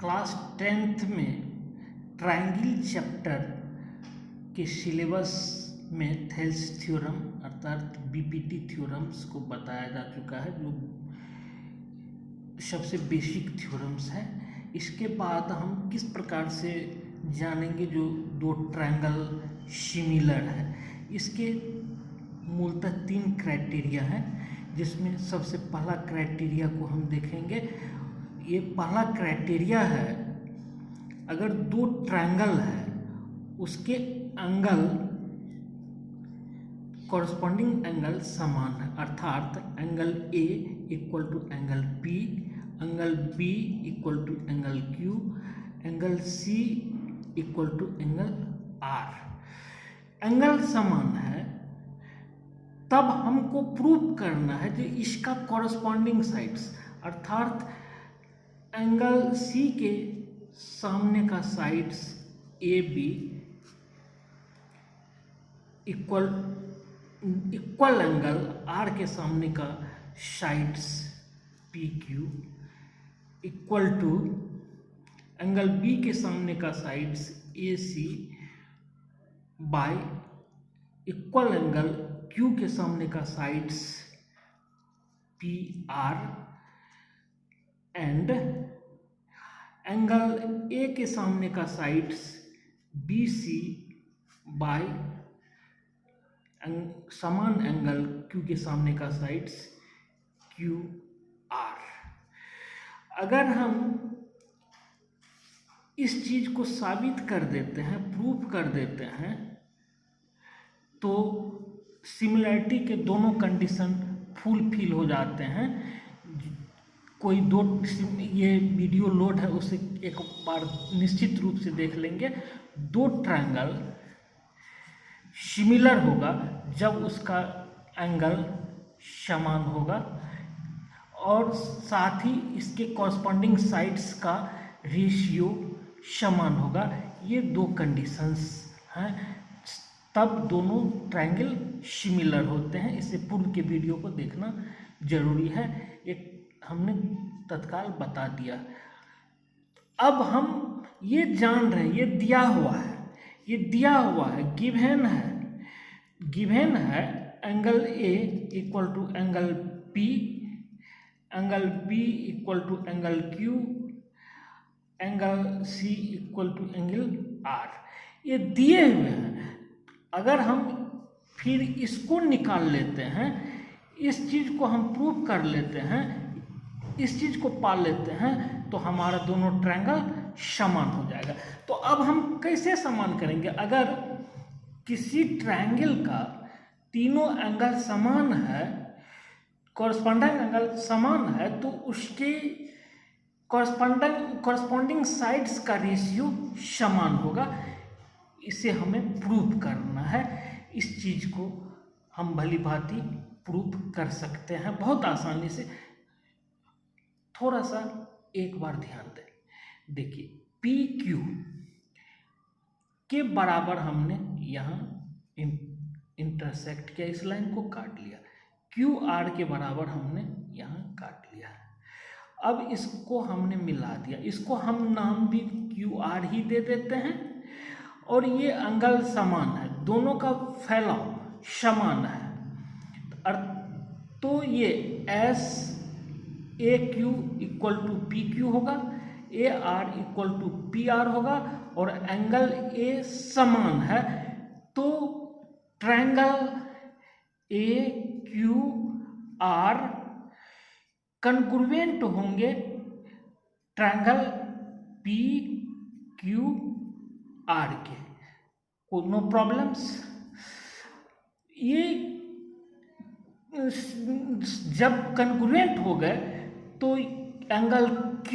Class 10th में triangle chapter के syllabus में थेल्स थ्योरम अर्थात बीपीटी थ्योरम्स को बताया जा चुका है, जो सबसे बेसिक थ्योरम्स है। इसके बाद हम किस प्रकार से जानेंगे जो दो ट्रायंगल सिमिलर है। इसके मूलतः 3 क्राइटेरिया हैं, जिसमें सबसे पहला क्राइटेरिया को हम देखेंगे। ये पहला क्राइटेरिया है, अगर दो ट्रायंगल है उसके एंगल कॉरस्पॉन्डिंग एंगल समान है, अर्थात angle A equal to angle P, angle B equal to angle Q, angle C equal to angle R. एंगल समान है तब हमको प्रूव करना है कि इसका कॉरस्पॉन्डिंग साइड्स अर्थात एंगल सी के सामने का sides A B equal angle R के सामने का sides P Q equal to angle B के सामने का sides A C by equal angle Q के सामने का sides P R and angle A के सामने का साइड्स बी सी बाय समान एंगल क्यू के सामने का साइड्स क्यू आर। अगर हम इस चीज को साबित कर देते हैं, प्रूफ कर देते हैं, तो सिमिलरिटी के दोनों कंडीशन फुलफिल हो जाते हैं। कोई दो, ये वीडियो लोड है उसे एक बार निश्चित रूप से देख लेंगे। दो ट्रायंगल सिमिलर होगा जब उसका एंगल समान होगा और साथ ही इसके कॉरस्पॉन्डिंग साइड्स का रेशियो समान होगा। ये दो कंडीशंस हैं, तब दोनों ट्रायंगल सिमिलर होते हैं। इससे पूर्व के वीडियो को देखना जरूरी है, एक हमने तत्काल बता दिया। अब हम ये जान रहे हैं, ये दिया हुआ है, ये दिया हुआ है, गिवन है angle A equal to angle P, angle B equal to angle Q, angle C equal to angle R. ये दिए हुए हैं। अगर हम फिर इसको निकाल लेते हैं, इस चीज को हम प्रूव कर लेते हैं, इस चीज को पा लेते हैं, तो हमारा दोनों ट्रायंगल समान हो जाएगा। तो अब हम कैसे समान करेंगे? अगर किसी ट्रायंगल का तीनों एंगल समान है, कॉरस्पॉन्डिंग एंगल समान है, तो उसके कॉरस्पॉन्डिंग साइड्स का रेशियो समान होगा। इसे हमें प्रूव करना है। इस चीज को हम भली भांति प्रूव कर सकते हैं बहुत आसानी से। थोड़ा सा एक बार ध्यान दें, देखिए पी क्यू के बराबर हमने यहाँ इंटरसेक्ट किया, इस लाइन को काट लिया। क्यू आर के बराबर हमने यहाँ काट लिया। अब इसको हमने मिला दिया, इसको हम नाम भी क्यू आर ही दे देते हैं। और ये एंगल समान है, दोनों का फैलाव समान है, तो ये S A Q equal to P Q होगा, A R equal to P R होगा, और एंगल ए समान है, तो triangle A Q R congruent होंगे ट्रायंगल पी क्यू आर के। No problems. ये जब कॉन्ग्रुएंट हो गए तो एंगल Q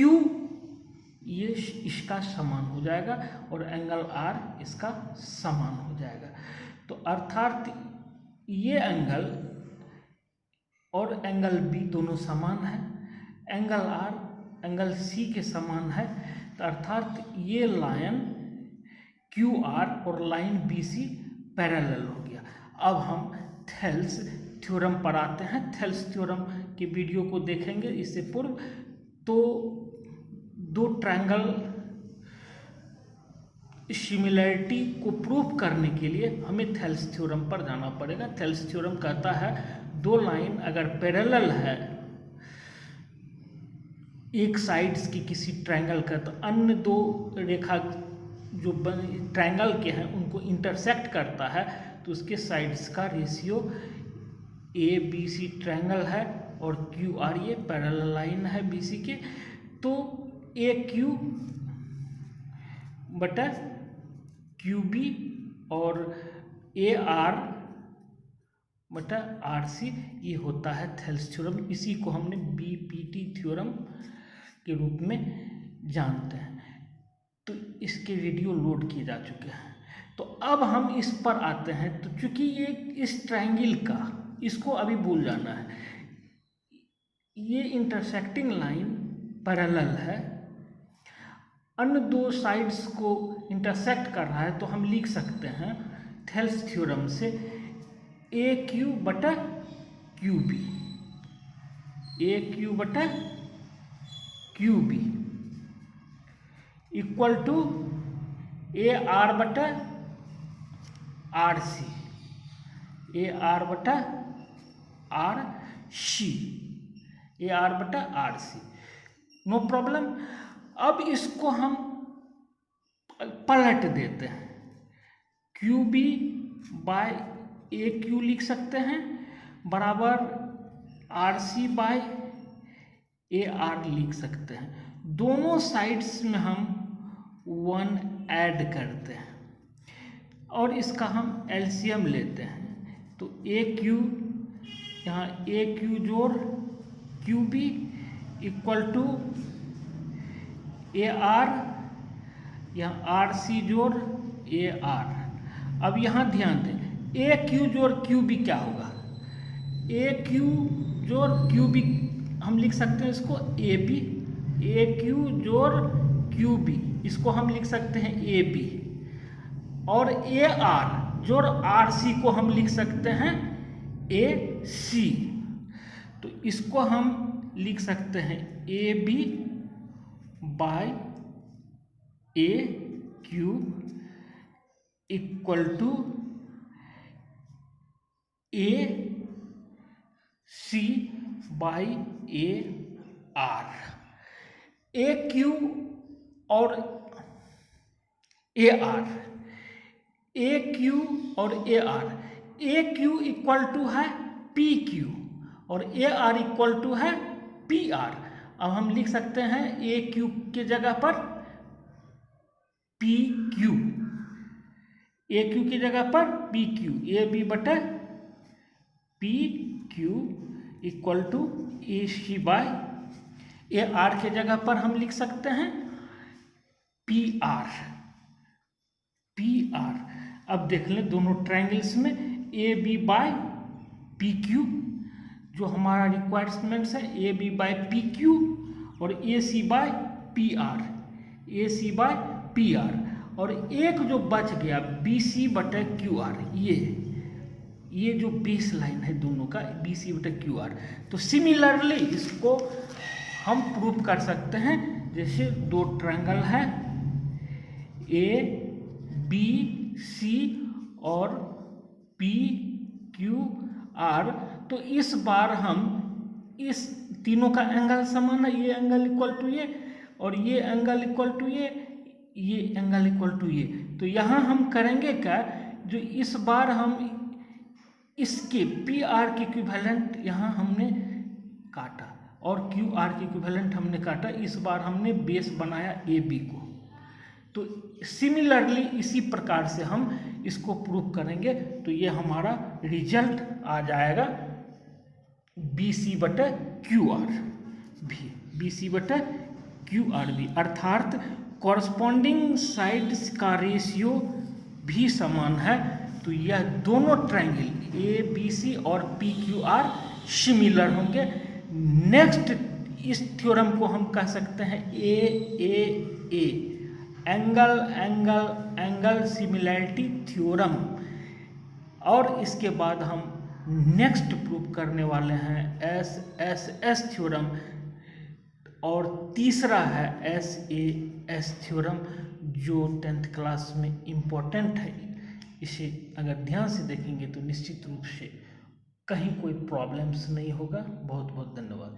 ये इसका समान हो जाएगा और एंगल R इसका समान हो जाएगा। तो अर्थात ये एंगल और एंगल B दोनों समान है, एंगल R एंगल C के समान है, तो अर्थात ये लाइन QR और लाइन BC पैरेलल हो गया। अब हम थेल्स थ्योरम पर आते हैं। थेल्स थ्योरम के वीडियो को देखेंगे इससे पूर्व। तो दो ट्रायंगल सिमिलरिटी को प्रूव करने के लिए हमें थेल्स थ्योरम पर जाना पड़ेगा। थेल्स थ्योरम कहता है दो लाइन अगर पैरेलल है एक साइड्स की किसी ट्रायंगल का, तो अन्य दो रेखा जो ट्रायंगल के हैं उनको इंटरसेक्ट करता है, तो उसके साइड्स का ratio A B C triangle है और क्यू आर ये पैरेलल लाइन है बी सी के, तो ए क्यू बटा क्यू बी और ए आर बटा आर सी ये होता है थेल्स थ्योरम। इसी को हमने बी पी टी थ्योरम के रूप में जानते हैं। तो इसके वीडियो लोड किए जा चुके हैं। तो अब हम इस पर आते हैं। तो चूंकि ये इस ट्रायंगल का इसको अभी भूल जाना है, ये इंटरसेक्टिंग लाइन पैरेलल है, अन्य दो साइड्स को इंटरसेक्ट कर रहा है, तो हम लिख सकते हैं थेल्स थ्योरम से ए क्यू बटा क्यू बी, ए क्यू बटा Q B equal to A R बटा आर सी, ए आर बटा आर सी, ए आर बटा आर सी। No problem. अब इसको हम पलट देते हैं, Q B by A Q लिख सकते हैं बराबर R C by A R लिख सकते हैं। दोनों साइड्स में हम 1 ऐड करते हैं और इसका हम एलसीएम लेते हैं। तो ए क्यू, यहाँ ए क्यू जोड़ Q B equal to A R, यहाँ आर सी जोड़ ए आर। अब यहाँ ध्यान दें, ए क्यू जोड़ क्यू बी क्या होगा, ए क्यू जोड़ क्यू बी हम लिख सकते हैं इसको ए बी, ए क्यू जोड़ क्यू बी इसको हम लिख सकते हैं ए बी, और ए आर जोड़ आर सी को हम लिख सकते हैं ए सी। तो इसको हम लिख सकते हैं A B by A Q equal to A C by A R. A Q और ए आर, ए क्यू और A R, A Q equal to है पी क्यू और ए आर इक्वल टू है पी आर। अब हम लिख सकते हैं ए क्यू के जगह पर पी क्यू, ए क्यू की जगह पर पी क्यू, ए बी बटा P Q equal to A C by A R के जगह पर हम लिख सकते हैं पी आर, पी आर। अब देख लें दोनों ट्रायंगल्स में A B by P Q जो हमारा रिक्वायरमेंट्स है, A B by P Q और A C by P R, A C by P R. और एक जो बच गया बी सी बटा क्यू आर, ये जो बेस लाइन है दोनों का बी सी बटा क्यू आर। तो सिमिलरली इसको हम प्रूव कर सकते हैं, जैसे दो ट्रायंगल है ए बी सी और पी क्यू आर, तो इस बार हम इस तीनों का एंगल समान है, ये एंगल इक्वल टू ये और ये एंगल इक्वल टू ये एंगल इक्वल टू ये। तो यहाँ हम करेंगे क्या, जो इस बार हम इसके पी आर के इक्विवेलेंट यहाँ हमने काटा और क्यू आर के इक्विवेलेंट हमने काटा, इस बार हमने बेस बनाया ए बी को। तो सिमिलरली इसी प्रकार से हम इसको प्रूव करेंगे। तो ये हमारा रिजल्ट आ जाएगा बी सी बटा क्यू आर भी, बी सी बटा क्यू आर भी, अर्थात कॉरस्पॉन्डिंग साइड्स का रेशियो भी समान है। तो यह दोनों ट्रायंगल ए बी सी और पी क्यू आर सिमिलर होंगे। नेक्स्ट इस थ्योरम को हम कह सकते हैं A angle angle angle similarity theorem. और इसके बाद हम नेक्स्ट प्रूव करने वाले हैं एस थ्योरम, और तीसरा है SAS थ्योरम, जो 10th क्लास में इम्पोर्टेंट है। इसे अगर ध्यान से देखेंगे तो निश्चित रूप से कहीं कोई प्रॉब्लम्स नहीं होगा। बहुत बहुत धन्यवाद।